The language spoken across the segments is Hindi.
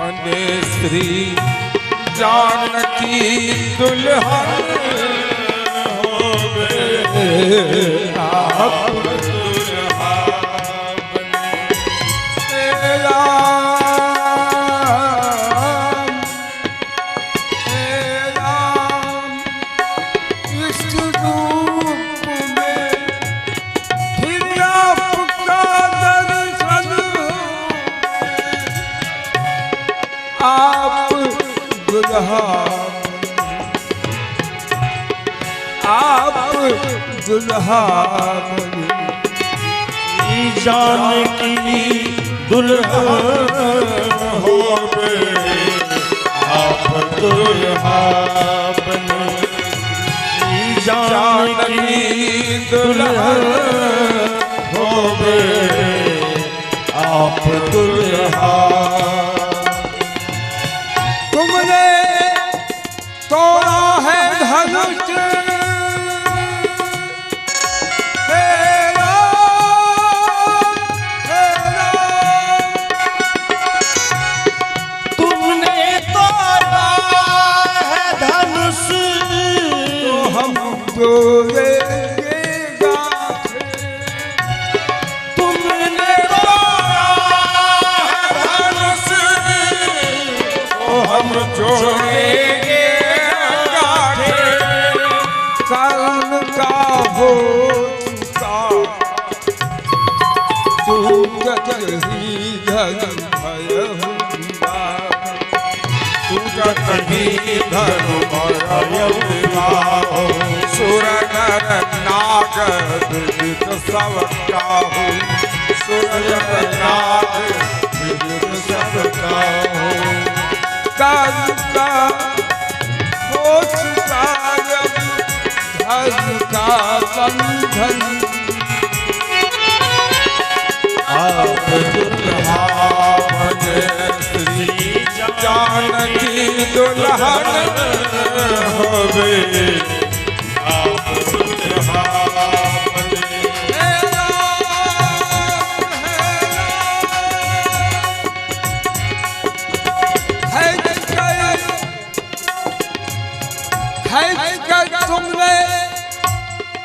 बने श्री जानकी दुल्हन होवे आप दुल्हा बने। राम इस रूप में फिर आपका दर्शन आप दुल्हा दुल्हा जानकी दुल्हन होवे आप दुल्हा बने। जानकी दुल्हन होवे आप दुल्हा। तुमने तोड़ा है धनुष तुमने हम जोड़ेंगे गाठे। कर्म का हो चुका सूरज ही धन भय हुआ। सूरज ही धन भय हुआ। सुर नर नाग विदित सब काहू। सुर नाग विदित सब काहू। काल का हो चुका धन का बंधन आप दुल्हा बने श्री जानकी दुल्हन होवे आप दुल्हा बने। तुमने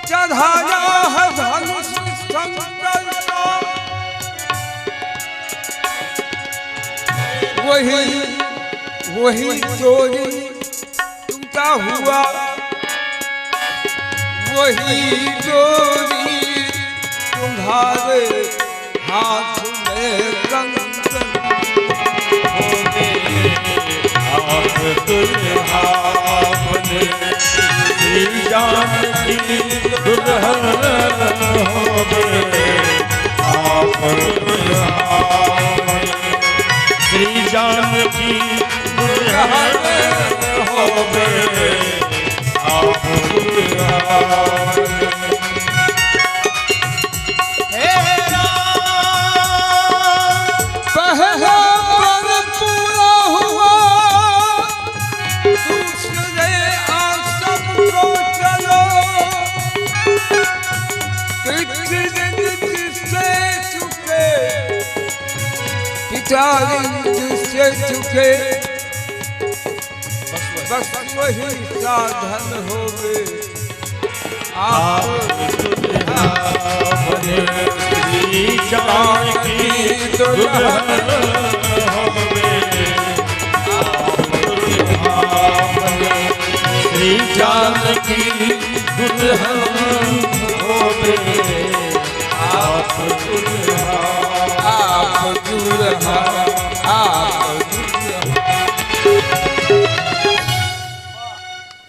चढ़ाया है धनुष शंकर को। वही चोरी टूटा हुआ। वही चोरी तुम्हारे हाथ में कंगन होवे आप दुल्हा बने। जानकी दुल्हन होवे आप दुल्हा बने। श्री जानकी दुल्हन होवे आप दुल्हा बने। से चुके बस वही साधन होवे आप दुल्हा बने। श्री जानकी दुल्हन होवे आप दुल्हा बने। श्री जानकी दुल्हन होवे आप दुल्हा।